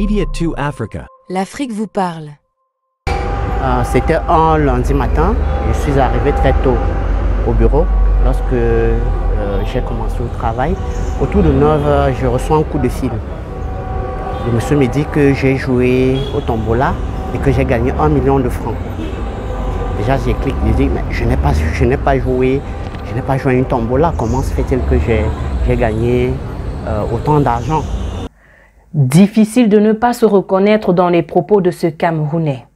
Media 2 Africa. L'Afrique vous parle. C'était un lundi matin. Je suis arrivé très tôt au bureau lorsque j'ai commencé le travail. Autour de 9 h, je reçois un coup de fil. Le monsieur me dit que j'ai joué au tombola et que j'ai gagné 1 million de francs. Déjà, j'ai cliqué, j'ai dit, mais je n'ai pas joué à une tombola. Comment se fait-il que j'ai gagné autant d'argent? Difficile de ne pas se reconnaître dans les propos de ce Camerounais.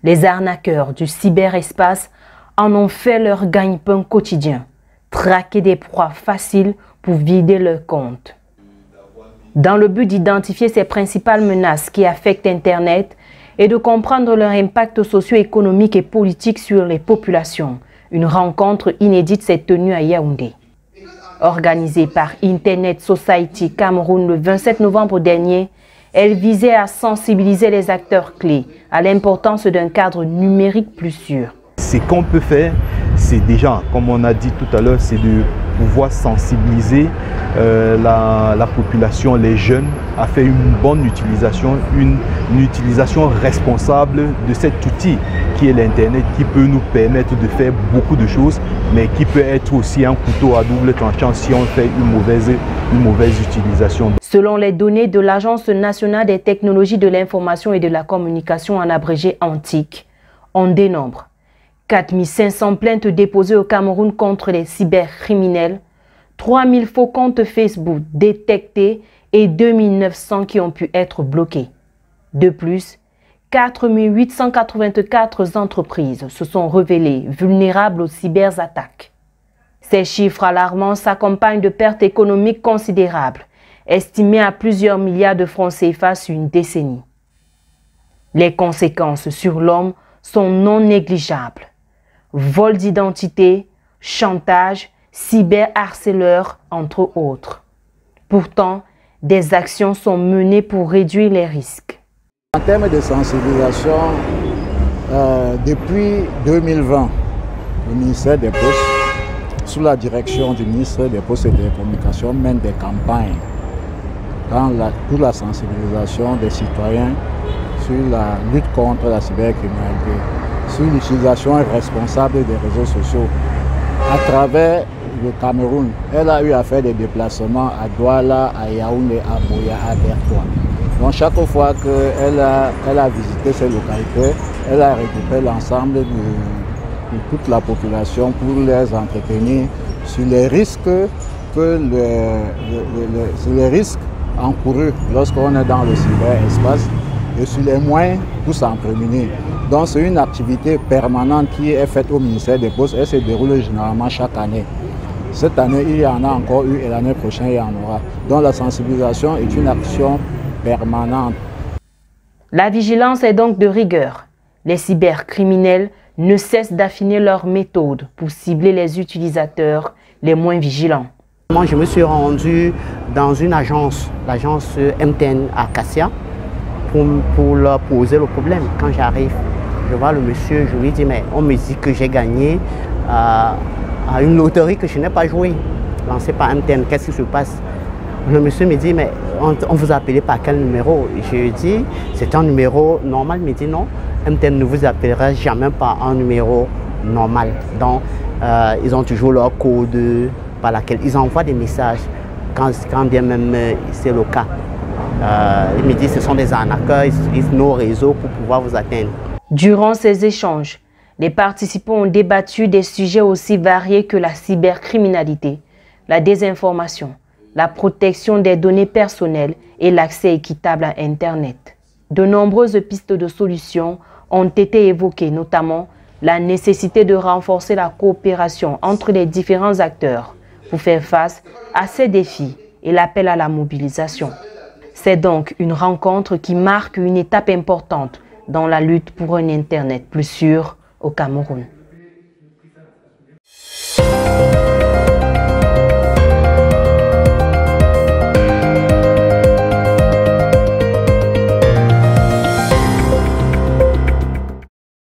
Les arnaqueurs du cyberespace en ont fait leur gagne-pain quotidien. Traquer des proies faciles pour vider leur compte. Dans le but d'identifier ces principales menaces qui affectent Internet et de comprendre leur impact socio-économique et politique sur les populations, une rencontre inédite s'est tenue à Yaoundé. Organisée par Internet Society Cameroun le 27 novembre dernier, elle visait à sensibiliser les acteurs clés à l'importance d'un cadre numérique plus sûr. Ce qu'on peut faire, c'est déjà, comme on a dit tout à l'heure, c'est de pouvoir sensibiliser la population, les jeunes, à faire une bonne utilisation, une utilisation responsable de cet outil qui est l'Internet, qui peut nous permettre de faire beaucoup de choses, mais qui peut être aussi un couteau à double tranchant si on fait une mauvaise utilisation. Selon les données de l'Agence nationale des technologies de l'information et de la communication, en abrégé ANTIC, on dénombre 4500 plaintes déposées au Cameroun contre les cybercriminels, 3000 faux comptes Facebook détectés et 2900 qui ont pu être bloqués. De plus, 4884 entreprises se sont révélées vulnérables aux cyberattaques. Ces chiffres alarmants s'accompagnent de pertes économiques considérables, estimées à plusieurs milliards de francs CFA sur une décennie. Les conséquences sur l'homme sont non négligeables. Vol d'identité, chantage, cyberharceleurs, entre autres. Pourtant, des actions sont menées pour réduire les risques. En termes de sensibilisation, depuis 2020, le ministère des Postes, sous la direction du ministre des Postes et des Communications, mène des campagnes pour la sensibilisation des citoyens sur la lutte contre la cybercriminalité, sur l'utilisation responsable des réseaux sociaux. À travers le Cameroun, elle a eu à faire des déplacements à Douala, à Yaoundé, à Boya, à Bertoua. Donc chaque fois qu'elle a visité ces localités, elle a récupéré l'ensemble de toute la population pour les entretenir sur les risques, encourus lorsqu'on est dans le cyberespace et sur les moyens pour s'en prémunir. Donc c'est une activité permanente qui est faite au ministère des Postes et se déroule généralement chaque année. Cette année, il y en a encore eu et l'année prochaine, il y en aura. Donc la sensibilisation est une action permanente. La vigilance est donc de rigueur. Les cybercriminels ne cessent d'affiner leurs méthodes pour cibler les utilisateurs les moins vigilants. Moi, je me suis rendu dans une agence, l'agence MTN à Cassia, pour leur poser le problème. Quand j'arrive, je vois le monsieur, je lui dis, mais on me dit que j'ai gagné à une loterie que je n'ai pas joué, lancée par MTN, qu'est-ce qui se passe? Le monsieur me dit, mais on vous a appelé par quel numéro? Je lui dis, c'est un numéro normal. Il me dit, non, MTN ne vous appellera jamais par un numéro normal. Donc, ils ont toujours leur code par laquelle ils envoient des messages, quand bien même c'est le cas. Il me dit, ce sont des arnaqueurs, ils utilisent nos réseaux pour pouvoir vous atteindre. Durant ces échanges, les participants ont débattu des sujets aussi variés que la cybercriminalité, la désinformation, la protection des données personnelles et l'accès équitable à Internet. De nombreuses pistes de solutions ont été évoquées, notamment la nécessité de renforcer la coopération entre les différents acteurs pour faire face à ces défis et l'appel à la mobilisation. C'est donc une rencontre qui marque une étape importante dans la lutte pour un Internet plus sûr au Cameroun.